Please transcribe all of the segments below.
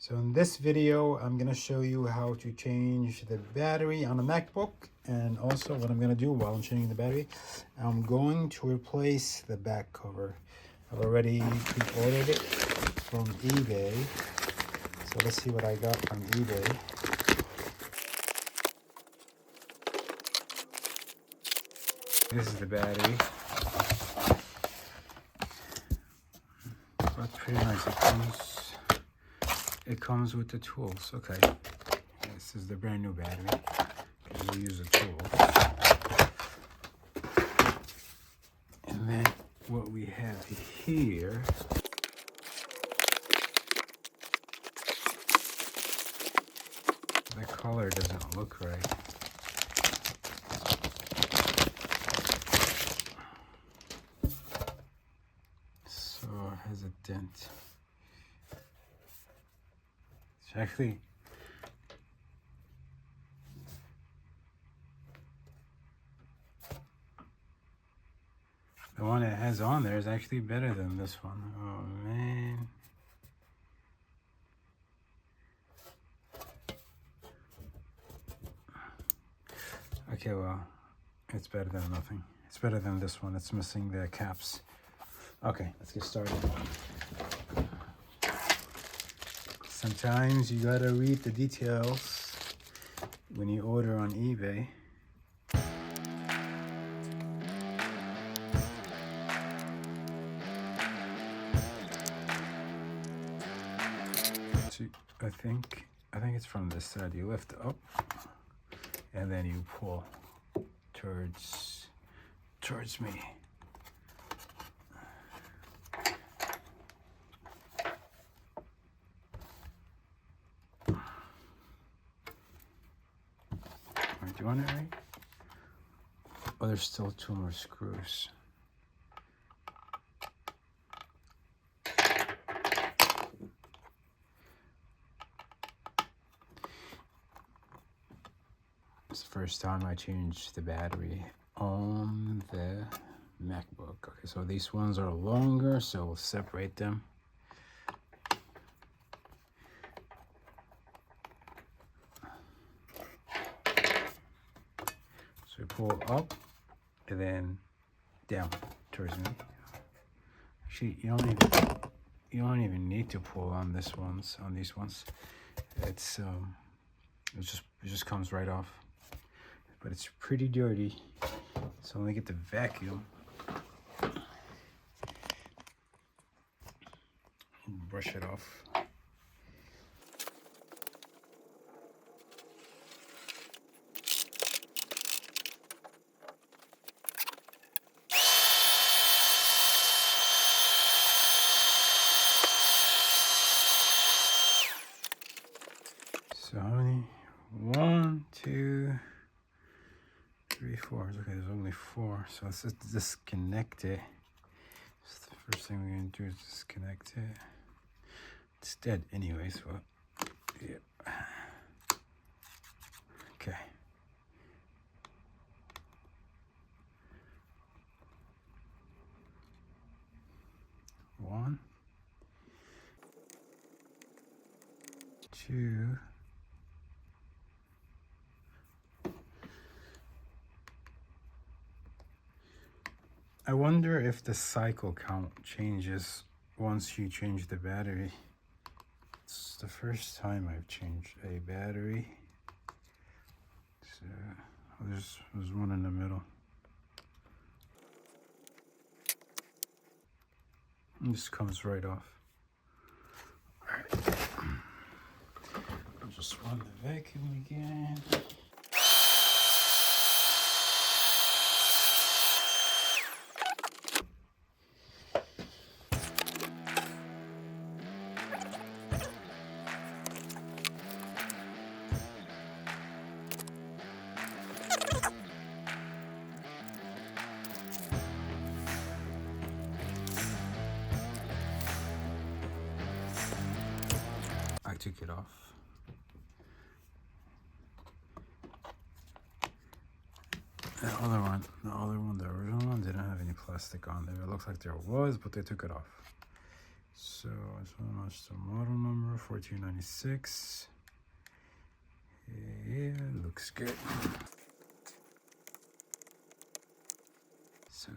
So in this video, I'm going to show you how to change the battery on a MacBook, and also what I'm going to do while I'm changing the battery, I'm going to replace the back cover. I've already pre-ordered it from eBay. So let's see what I got from eBay. This is the battery. But pretty nice. It comes with the tools. Okay. This is the brand new battery. We'll use the tools. And then what we have here, the color doesn't look right. So it has a dent. It's actually the one it has on there is actually better than this one. Oh man. Okay, well, it's better than nothing. It's better than this one. It's missing the caps. Okay, let's get started. Sometimes you gotta read the details when you order on eBay. So I think it's from this side. You lift up and then you pull towards me. Am I doing it right? Oh, there's still 2 more screws. It's the first time I changed the battery on the MacBook. Okay, so these ones are longer, so we'll separate them. So pull up and then down towards me. Actually, you don't even need to pull on these ones. It just comes right off. But it's pretty dirty, so let me get the vacuum and brush it off. So how many? 1, 2, 3, 4. Okay, there's only 4. So let's just disconnect it. So the first thing we're gonna do is disconnect it. It's dead anyways, but yeah. Okay. One, 2. I wonder if the cycle count changes once you change the battery. It's the first time I've changed a battery. So there's one in the middle. It just comes right off. All right. I'll just run the vacuum again. I took it off. The original one didn't have any plastic on there. It looks like there was, but they took it off. So I just want That's the model number 1496. Yeah, looks good. So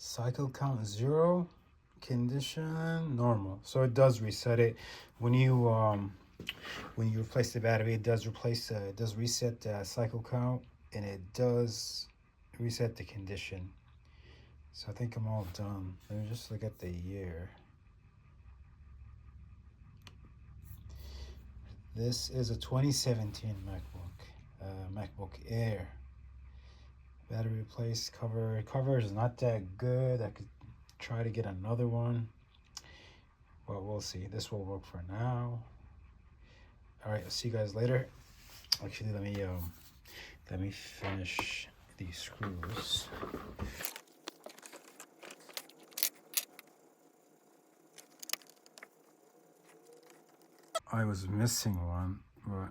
cycle count 0, condition normal. So it does reset it when you replace the battery. It does reset the cycle count, and it does reset the condition. So I think I'm all done. Let me just look at the year. This is a 2017 MacBook Air. Battery replace cover. Cover is not that good. I could try to get another one. Well, we'll see. This will work for now. All right, I'll see you guys later. Actually, let me finish these screws. I was missing one, but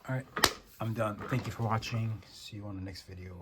all right, I'm done. Thank you for watching. See you on the next video.